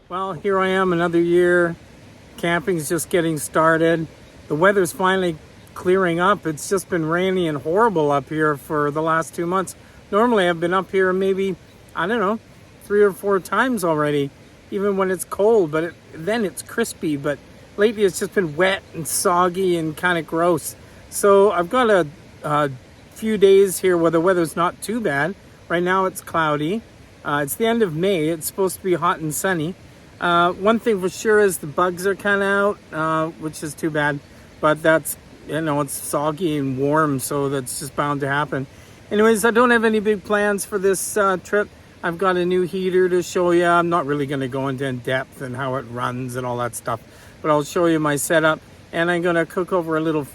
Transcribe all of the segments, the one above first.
Well, here I am another year. Camping's just getting started. The weather's finally clearing up. It's just been rainy and horrible up here for the last 2 months. Normally I've been up here maybe, I don't know, 3 or 4 times already, even when it's cold, but then it's crispy. But lately it's just been wet and soggy and kind of gross. So I've got a few days here where the weather's not too bad. Right now it's cloudy. It's the end of May. It's supposed to be hot and sunny. One thing for sure is the bugs are kind of out, which is too bad. But that's, it's soggy and warm, so that's just bound to happen. Anyways, I don't have any big plans for this trip. I've got a new heater to show you. I'm not really going to go into in depth and how it runs and all that stuff. But I'll show you my setup. And I'm going to cook over a little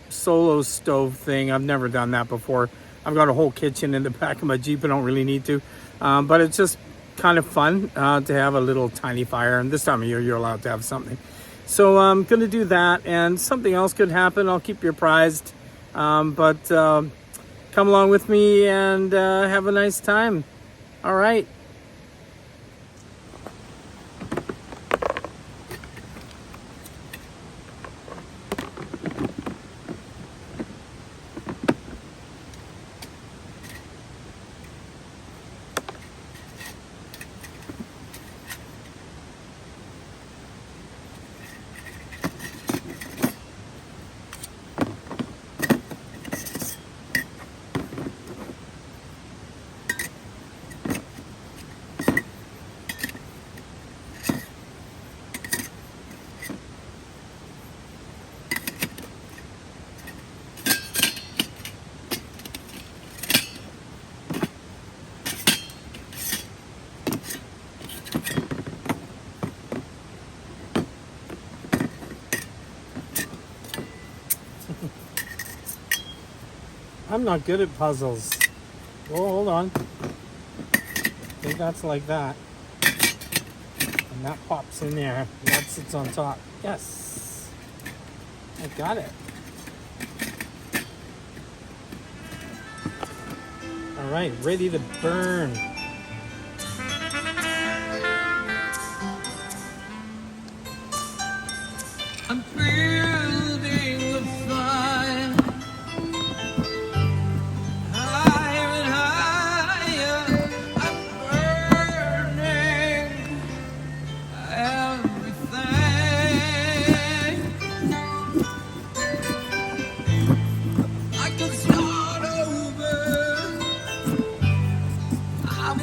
solo stove thing. I've never done that before. I've got a whole kitchen in the back of my Jeep. I don't really need to. But it's just kind of fun to have a little tiny fire. And this time of year, you're allowed to have something. So I'm going to do that. And something else could happen. I'll keep you apprised. But come along with me and have a nice time. All right. I'm not good at puzzles. Oh, hold on. I think that's like that. And that pops in there. That sits on top. Yes. I got it. All right, ready to burn. I'm building a fire. I'm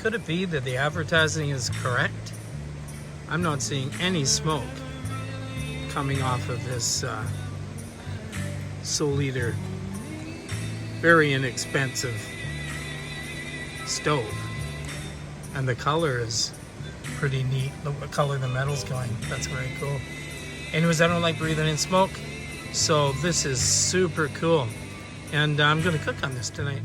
Could it be that the advertising is correct? I'm not seeing any smoke coming off of this Soleader, very inexpensive stove. And the color is pretty neat. Look what color the metal's going. That's very cool. Anyways, I don't like breathing in smoke, so this is super cool. And I'm gonna cook on this tonight.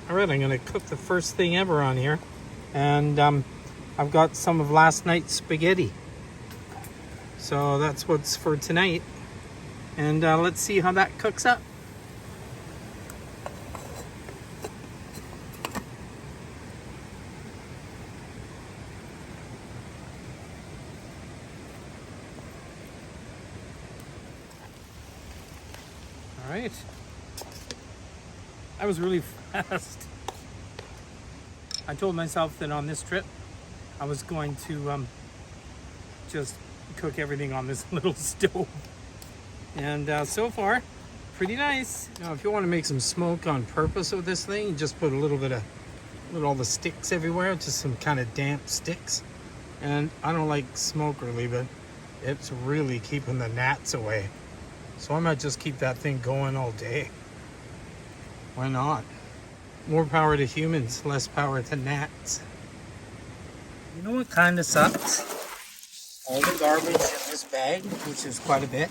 Alright, I'm going to cook the first thing ever on here. And I've got some of last night's spaghetti. So that's what's for tonight. And let's see how that cooks up. Alright. That was really fast. I told myself that on this trip I was going to just cook everything on this little stove. And so far, pretty nice. Now if you want to make some smoke on purpose with this thing, you just put a little bit of, all the sticks everywhere, just some kind of damp sticks. And I don't like smoke really, but it's really keeping the gnats away. So I might just keep that thing going all day. Why not? More power to humans, less power to gnats. You know what kind of sucks? All the garbage in this bag, which is quite a bit,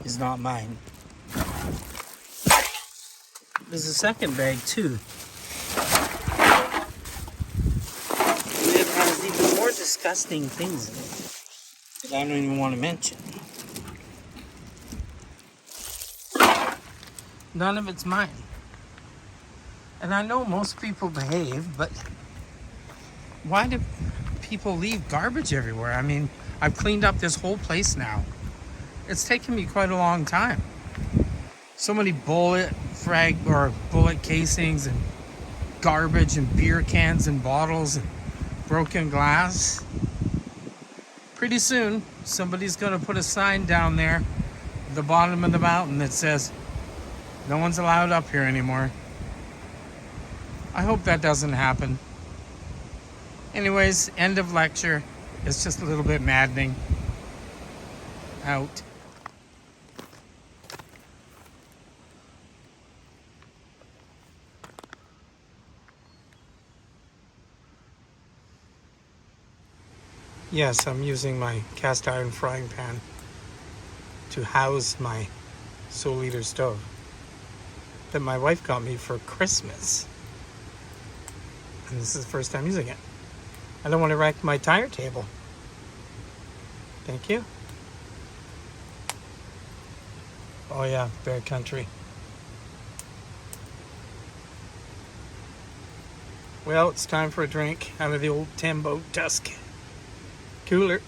is not mine. There's a second bag too. It has even more disgusting things in it that I don't even want to mention. None of it's mine. And I know most people behave, but why do people leave garbage everywhere? I mean, I've cleaned up this whole place now. It's taken me quite a long time. So many bullet casings and garbage and beer cans and bottles and broken glass. Pretty soon, somebody's gonna put a sign down there at the bottom of the mountain that says, "No one's allowed up here anymore." I hope that doesn't happen. Anyways, end of lecture. It's just a little bit maddening. Out. Yes, I'm using my cast iron frying pan to house my Soleader stove that my wife got me for Christmas. And this is the first time using it. I don't want to wreck my tire table. Thank you. Oh yeah, bear country. Well, it's time for a drink out of the old Tembo Tusk cooler.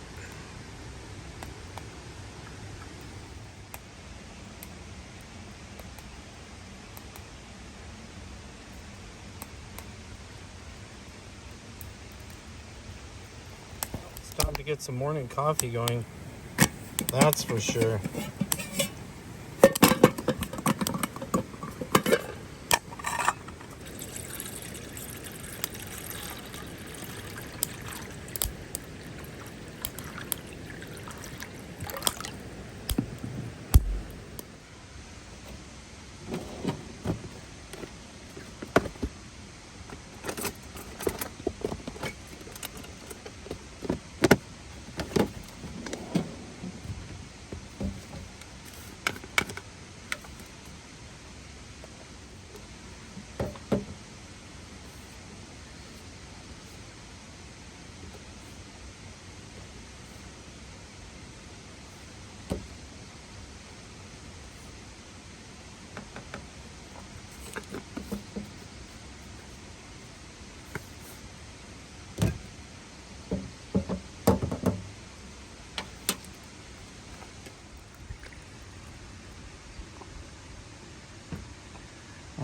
Time to get some morning coffee going, that's for sure.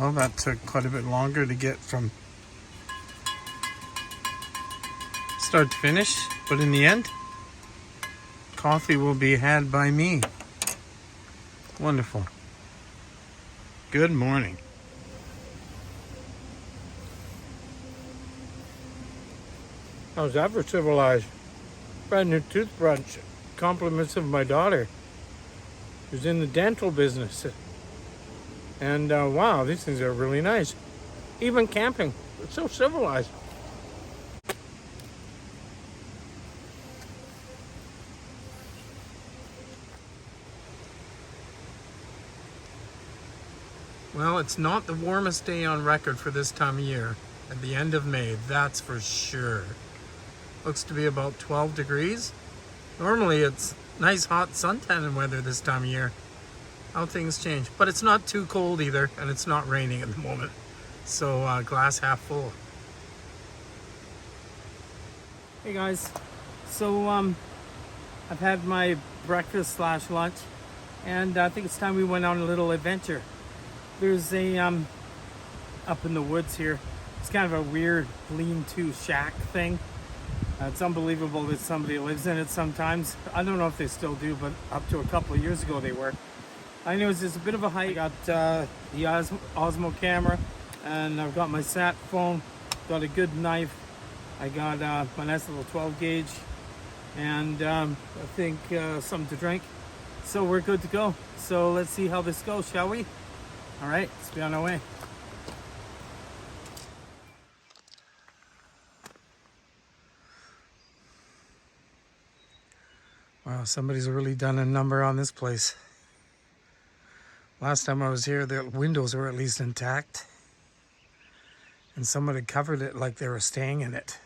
Well, that took quite a bit longer to get from start to finish, but in the end, coffee will be had by me. Wonderful. Good morning. How's that for civilized? Brand new toothbrush. Compliments of my daughter, who's in the dental business. And wow, these things are really nice. Even camping, it's so civilized. Well, it's not the warmest day on record for this time of year. At the end of May, that's for sure. Looks to be about 12 degrees. Normally it's nice hot suntanning weather this time of year. How things change. But it's not too cold either, and it's not raining at the moment. So glass half full. Hey guys, so I've had my breakfast / lunch, and I think it's time we went on a little adventure. There's a up in the woods here, it's kind of a weird lean-to shack thing. It's unbelievable that somebody lives in it sometimes. I don't know if they still do, but up to a couple of years ago they were. Anyways, it's a bit of a hike. I got the Ozmo camera, and I've got my sat phone, got a good knife. I got my nice little 12 gauge, and I think something to drink. So we're good to go. So let's see how this goes, shall we? All right, let's be on our way. Wow, somebody's really done a number on this place. Last time I was here, the windows were at least intact, and someone had covered it like they were staying in it.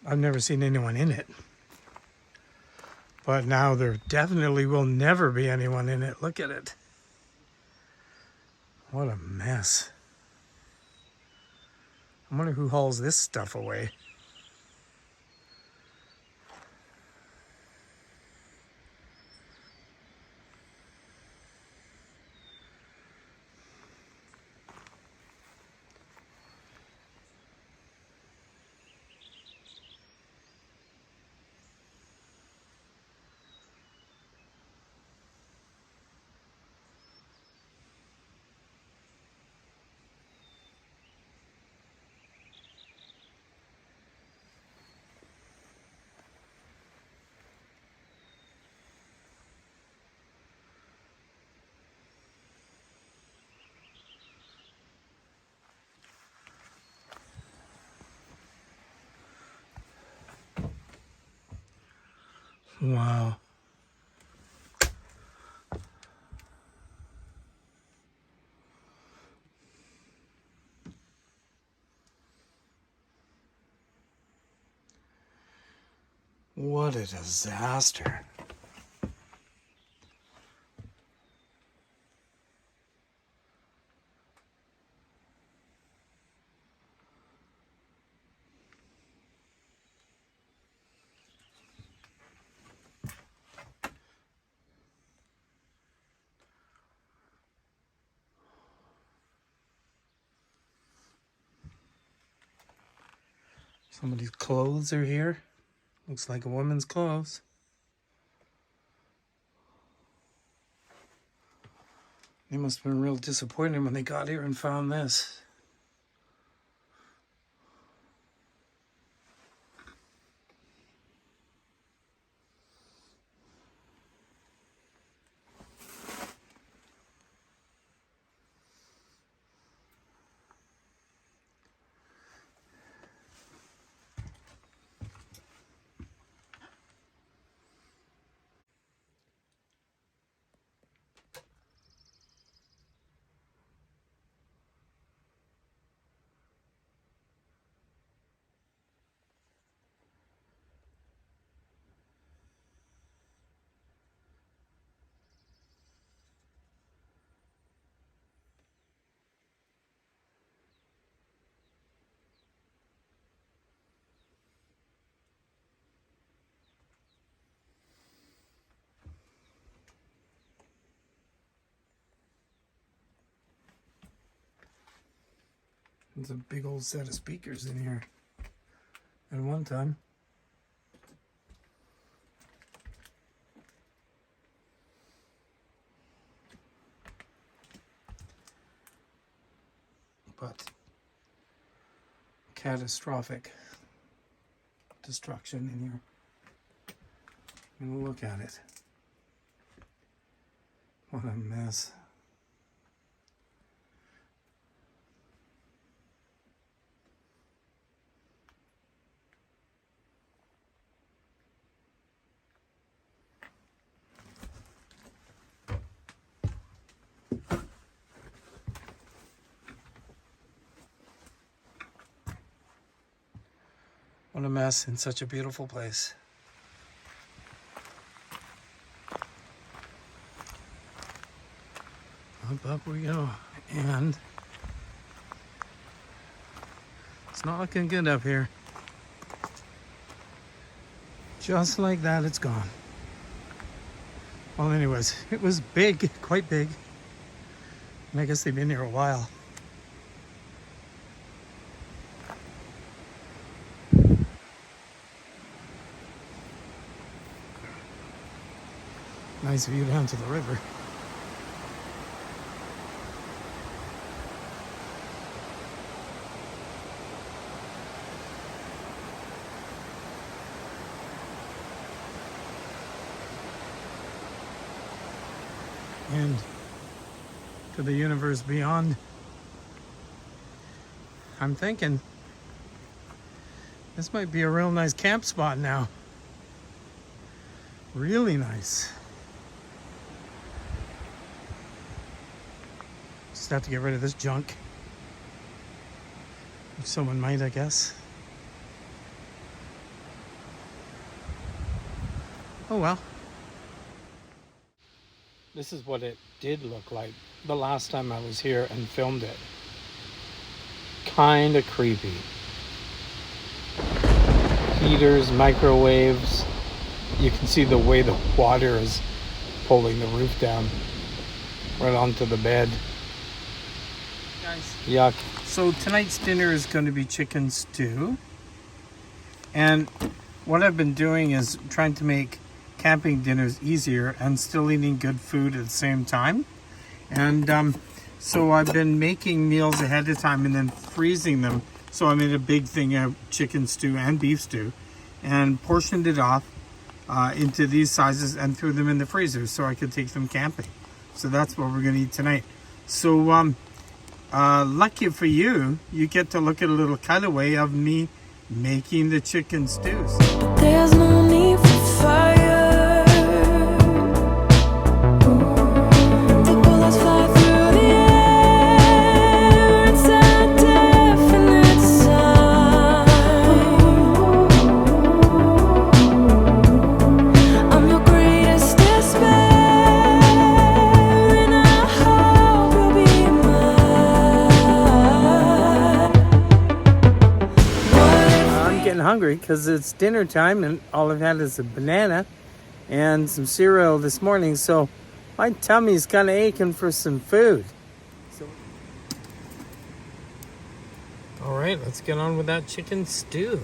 I've never seen anyone in it, but now there definitely will never be anyone in it. Look at it. What a mess. I wonder who hauls this stuff away. Wow. What a disaster. Somebody's clothes are here. Looks like a woman's clothes. They must have been real disappointed when they got here and found this. There's a big old set of speakers in here at one time. But catastrophic destruction in here. And look at it. What a mess. What a mess in such a beautiful place. Up we go. And it's not looking good up here. Just like that, it's gone. Well, anyways, it was big, quite big. And I guess they've been here a while. Nice view down to the river. And to the universe beyond. I'm thinking this might be a real nice camp spot now. Really nice. Just have to get rid of this junk. Which someone might, I guess. Oh well. This is what it did look like the last time I was here and filmed it. Kinda creepy. Heaters, microwaves. You can see the way the water is pulling the roof down right onto the bed. Guys. Yuck. So tonight's dinner is going to be chicken stew. And what I've been doing is trying to make camping dinners easier and still eating good food at the same time. And so I've been making meals ahead of time and then freezing them. So I made a big thing of chicken stew and beef stew and portioned it off into these sizes and threw them in the freezer so I could take them camping. So that's what we're going to eat tonight. So lucky for you, you get to look at a little cutaway of me making the chicken stews. But there's no need for fire. The bullets fly through the air. It's a definite sign. I'm your greatest despair, and I hope you'll be mine. I'm getting hungry because it's dinner time and all I've had is a banana and some cereal this morning, so my tummy's kind of aching for some food. All right, let's get on with that chicken stew.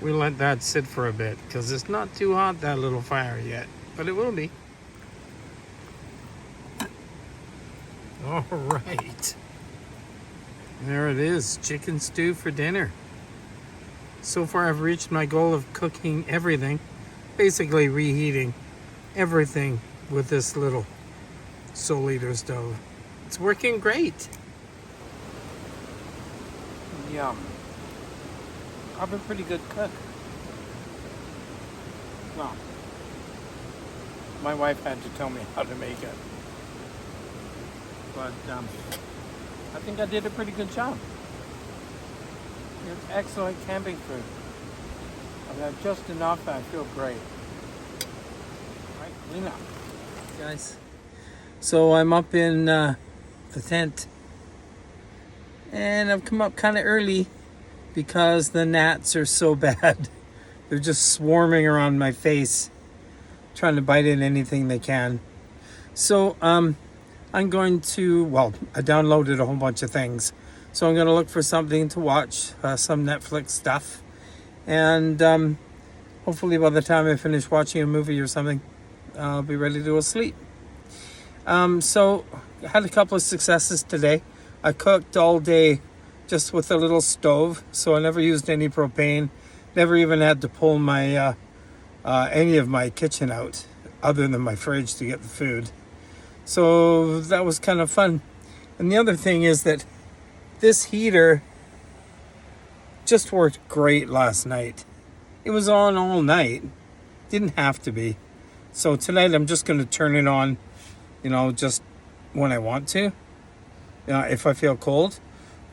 We'll let that sit for a bit because it's not too hot, that little fire yet, but it will be. All right. There it is, chicken stew for dinner. So far I've reached my goal of cooking everything, basically reheating everything with this little Soleader stove. It's working great. Yum. I'm a pretty good cook. Well, my wife had to tell me how to make it. But I think I did a pretty good job. It's excellent camping food. I've had just enough and I feel great. Right, clean up. Guys, so I'm up in the tent. And I've come up kind of early because the gnats are so bad. They're just swarming around my face, trying to bite at anything they can. So I'm going to, well, I downloaded a whole bunch of things. So I'm going to look for something to watch, some Netflix stuff. And hopefully by the time I finish watching a movie or something, I'll be ready to go to sleep. So I had a couple of successes today. I cooked all day just with a little stove, so I never used any propane. Never even had to pull my any of my kitchen out other than my fridge to get the food. So that was kind of fun. And the other thing is that this heater just worked great last night. It was on all night. Didn't have to be. So tonight I'm just going to turn it on, just when I want to, if I feel cold.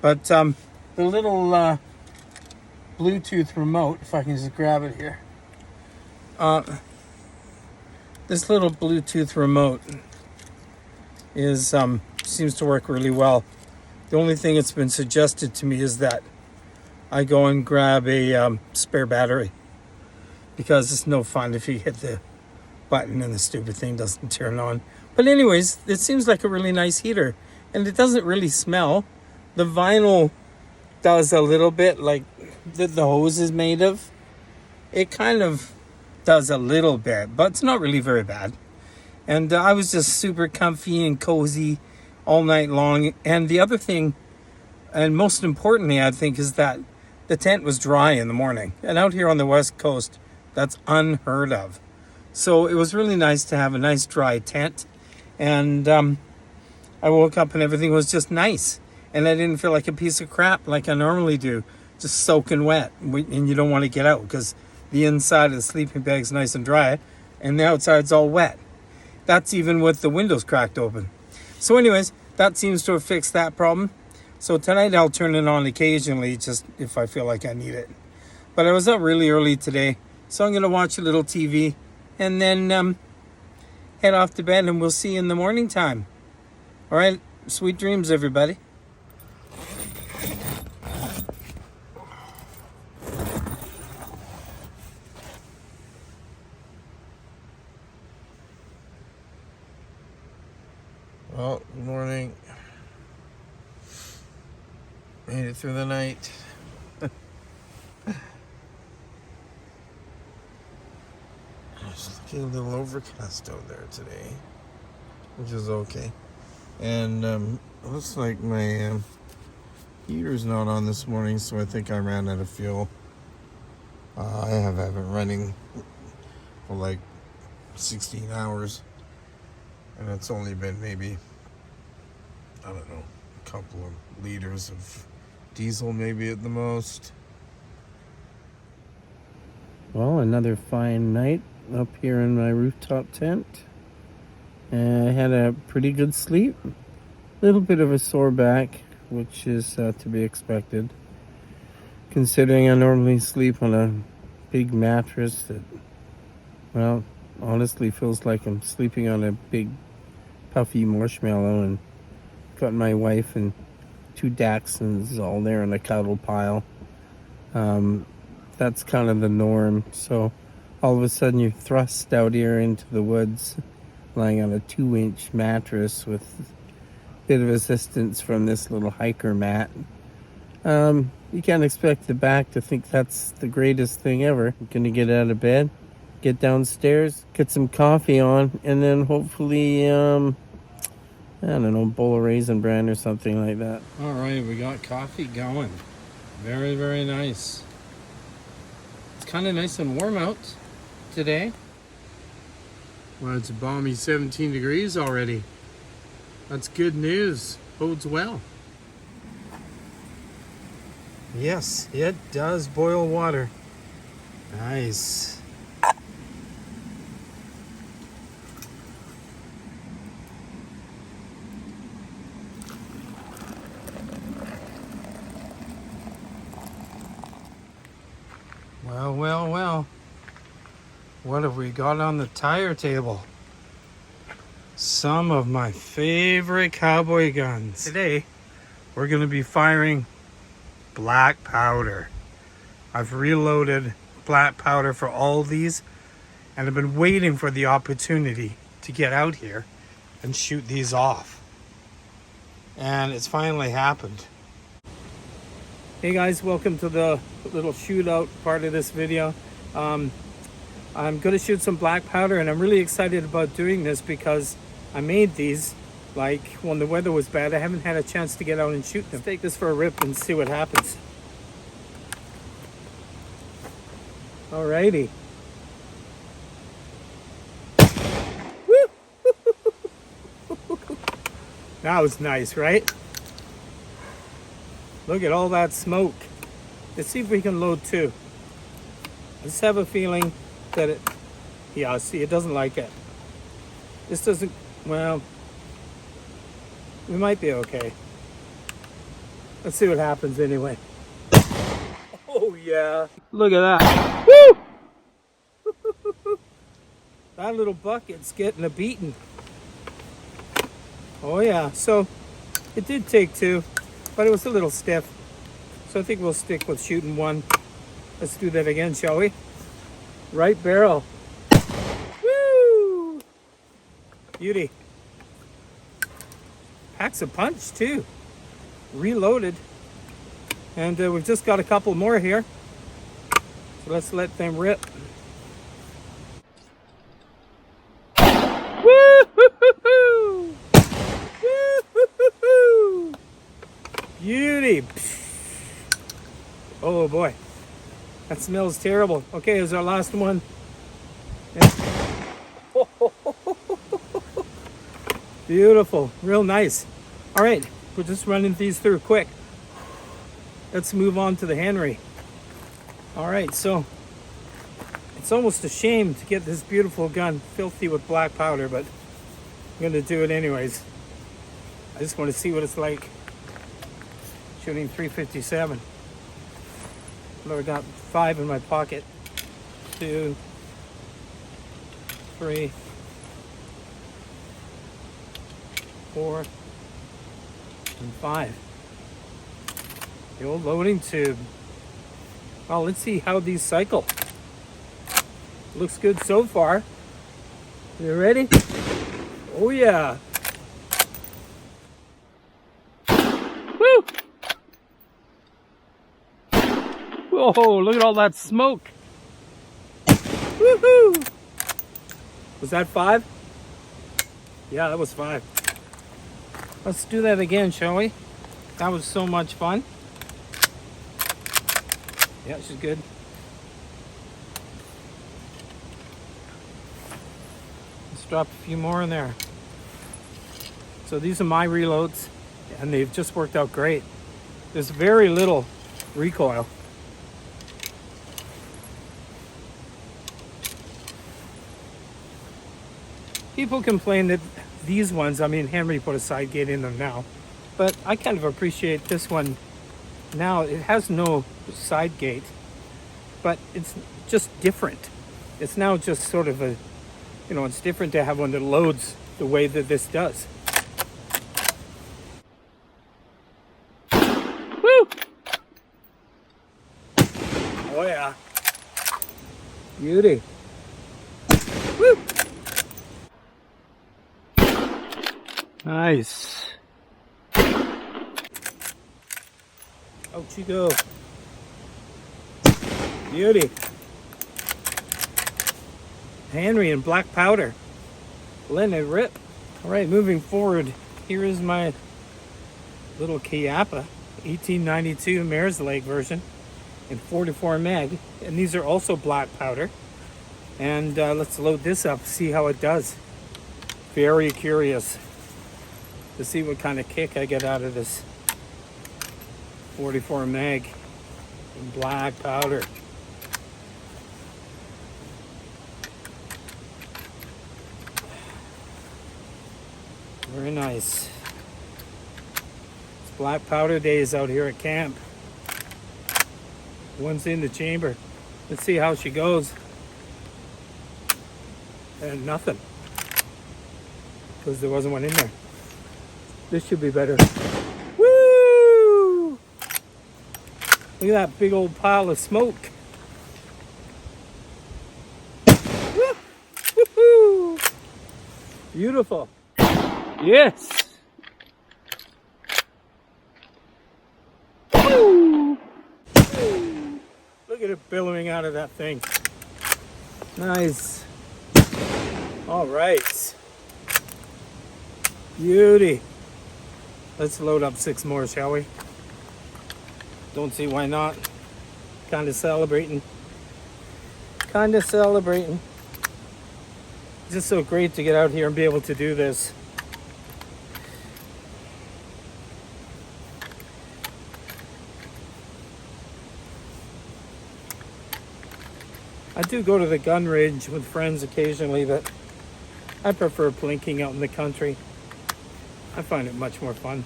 But the little Bluetooth remote, if I can just grab it here. This little Bluetooth remote is seems to work really well. The only thing that's been suggested to me is that I go and grab a spare battery, because it's no fun if you hit the button and the stupid thing doesn't turn on. But anyways, it seems like a really nice heater, and it doesn't really smell. The vinyl does a little bit, like the hose is made of. It kind of does a little bit, but it's not really very bad. And I was just super comfy and cozy all night long. And the other thing, and most importantly, I think, is that the tent was dry in the morning. And out here on the West Coast, that's unheard of. So it was really nice to have a nice dry tent. And I woke up and everything was just nice. And I didn't feel like a piece of crap like I normally do, just soaking wet. And you don't want to get out because the inside of the sleeping bag's nice and dry and the outside's all wet. That's even with the windows cracked open. So anyways, that seems to have fixed that problem. So tonight I'll turn it on occasionally, just if I feel like I need it. But I was up really early today, so I'm going to watch a little TV and then head off to bed, and we'll see you in the morning time. All right, sweet dreams, everybody. Well, good morning. Made it through the night. It's looking a little overcast out there today, which is okay. And looks like my heater's not on this morning, so I think I ran out of fuel. I have it running for like 16 hours. And it's only been maybe, I don't know, a couple of liters of diesel maybe at the most. Well, another fine night up here in my rooftop tent. I had a pretty good sleep. A little bit of a sore back, which is to be expected, considering I normally sleep on a big mattress that, well, honestly feels like I'm sleeping on a big puffy marshmallow, and got my wife and 2 Dachshunds all there in a cuddle pile. That's kind of the norm. So all of a sudden you're thrust out here into the woods, lying on a 2-inch mattress with a bit of assistance from this little hiker mat. You can't expect the back to think that's the greatest thing ever. You're gonna get out of bed, get downstairs, get some coffee on, and then hopefully, I don't know, bowl of Raisin Bran or something like that. All right, we got coffee going. Very, very nice. It's kind of nice and warm out today. Well, it's a balmy 17 degrees already. That's good news. Bodes well. Yes, it does boil water. Nice. Well. What have we got on the tire table? Some of my favorite cowboy guns. Today, we're going to be firing black powder. I've reloaded black powder for all these, and I've been waiting for the opportunity to get out here and shoot these off. and it's finally happened. Hey guys, welcome to the little shootout part of this video. I'm going to shoot some black powder, and I'm really excited about doing this because I made these like when the weather was bad. I haven't had a chance to get out and shoot them. Let's take this for a rip and see what happens. Alrighty. That was nice, right? Look at all that smoke. Let's see if we can load two. I just have a feeling that it, yeah, see, it doesn't like it. This doesn't, well, we might be okay. Let's see what happens anyway. Oh yeah, look at that. Woo! That little bucket's getting a beating. Oh yeah, so it did take two, but it was a little stiff. So I think we'll stick with shooting one. Let's do that again, shall we? Right barrel. Woo! Beauty. Packs a punch too. Reloaded. And we've just got a couple more here. So let's let them rip. Woo-hoo-hoo-hoo! Woo-hoo-hoo-hoo! Beauty. Oh boy. That smells terrible. Okay, here's our last one. Beautiful, real nice. All right, we're just running these through quick. Let's move on to the Henry. All right, so it's almost a shame to get this beautiful gun filthy with black powder, but I'm gonna do it anyways. I just want to see what it's like shooting 357. I've got 5 in my pocket. 2, 3, 4, and 5. The old loading tube. Well, let's see how these cycle. Looks good so far. You ready? Oh yeah. Woo! Whoa, look at all that smoke. Woohoo! Was that 5? Yeah, that was 5. Let's do that again, shall we? That was so much fun. Yeah, she's good. Let's drop a few more in there. So these are my reloads, and they've just worked out great. There's very little recoil. People complain that these ones, I mean, Henry put a side gate in them now, but I kind of appreciate this one now. It has no side gate, but it's just different. It's now just sort of a, you know, it's different to have one that loads the way that this does. Woo! Oh yeah. Beauty. Woo! Nice. Out you go. Beauty. Henry and black powder. Letting it rip. Alright, moving forward. Here is my little Chiappa 1892 Mare's Leg version in 44 meg. And these are also black powder. And let's load this up, see how it does. Very curious to see what kind of kick I get out of this 44 meg in black powder. Very nice. It's black powder days out here at camp. One's in the chamber. Let's see how she goes. And nothing, because there wasn't one in there. This should be better. Woo! Look at that big old pile of smoke. Woo-hoo! Beautiful. Yes. it billowing out of that thing. Nice. All right. Beauty. Let's load up 6 more, shall we? Don't see why not. Kind of celebrating. Kind of celebrating. Just so great to get out here and be able to do this. I do go to the gun range with friends occasionally, but I prefer plinking out in the country. I find it much more fun.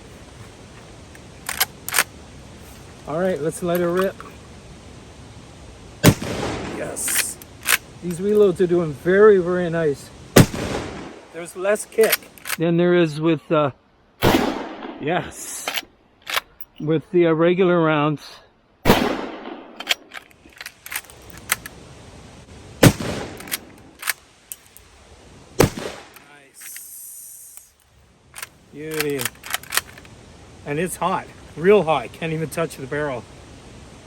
All right, let's let it rip. Yes. These reloads are doing very, very nice. There's less kick than there is with, yes, with the regular rounds. Nice. Beauty. And it's hot, real hot. Can't even touch the barrel.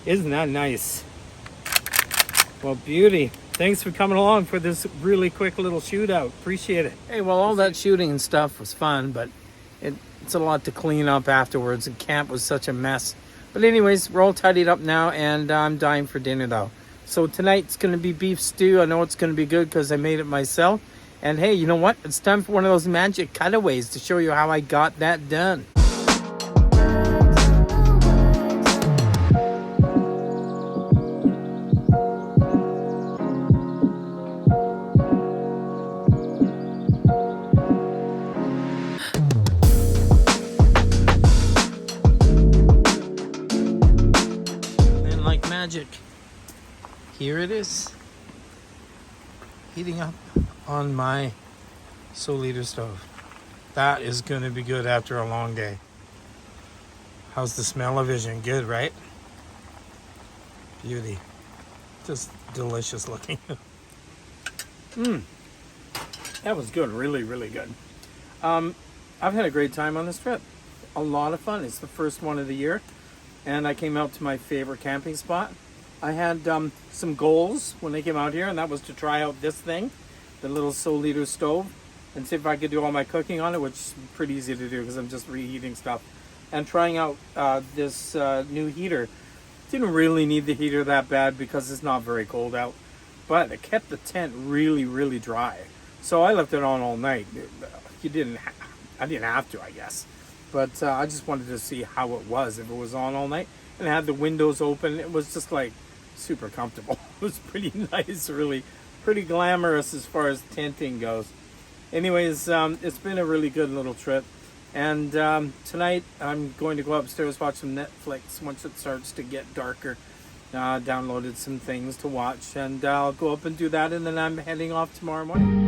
Isn't that nice? Well, beauty. Thanks for coming along for this really quick little shootout. Appreciate it. Hey, well, all that shooting and stuff was fun, but it's a lot to clean up afterwards, and camp was such a mess. But anyways, we're all tidied up now, and I'm dying for dinner, though. So tonight's going to be beef stew. I know it's going to be good because I made it myself. And hey, you know what? It's time for one of those magic cutaways to show you how I got that done. Magic. Here it is, heating up on my Soleader stove. That is going to be good after a long day. How's the smell-o-vision? Good, right? Beauty. Just delicious looking. That was good. Really, really good. I've had a great time on this trip. A lot of fun. It's the first one of the year. And I came out to my favorite camping spot. I had some goals when I came out here, and that was to try out this thing, the little Soleader stove, and see if I could do all my cooking on it, which is pretty easy to do because I'm just reheating stuff. And trying out this new heater. Didn't really need the heater that bad because it's not very cold out, but it kept the tent really, really dry. So I left it on all night. I didn't have to, I guess. But I just wanted to see how it was if it was on all night. And it had the windows open. It was just like super comfortable. It was pretty nice, really. Pretty glamorous as far as tenting goes. Anyways, it's been a really good little trip. And tonight I'm going to go upstairs, watch some Netflix once it starts to get darker. Downloaded some things to watch. And I'll go up and do that. And then I'm heading off tomorrow morning.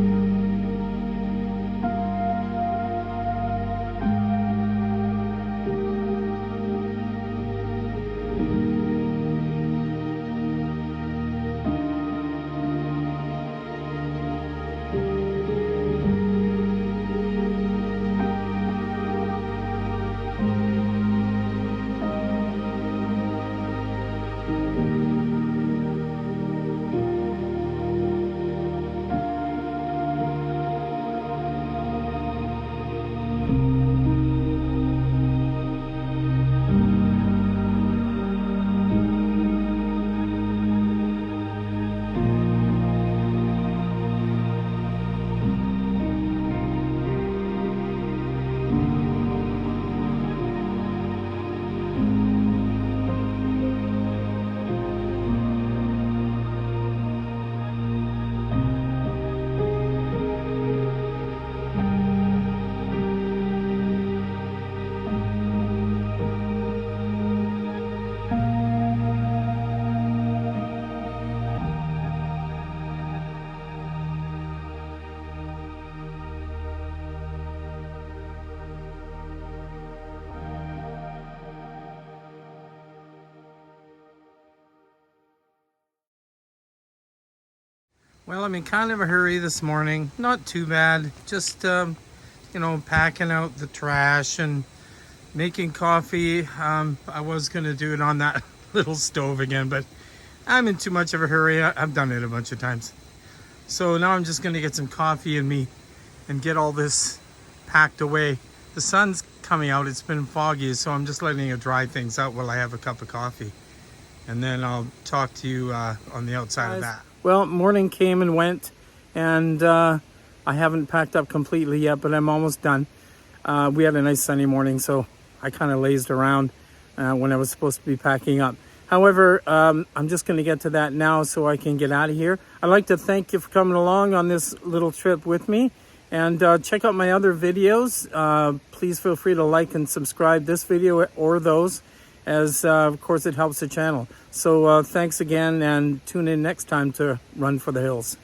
Well, I'm in kind of a hurry this morning. Not too bad. Just, you know, packing out the trash and making coffee. I was going to do it on that little stove again, but I'm in too much of a hurry. I've done it a bunch of times. So now I'm just going to get some coffee in me and get all this packed away. The sun's coming out. It's been foggy, so I'm just letting it dry things out while I have a cup of coffee. And then I'll talk to you on the outside of that. Well, morning came and went, and I haven't packed up completely yet, but I'm almost done. We had a nice sunny morning, so I kind of lazed around when I was supposed to be packing up. However, I'm just going to get to that now so I can get out of here. I'd like to thank you for coming along on this little trip with me. And check out my other videos. Please feel free to like and subscribe this video or those, as of course it helps the channel. So thanks again, and tune in next time to Run for the Hills.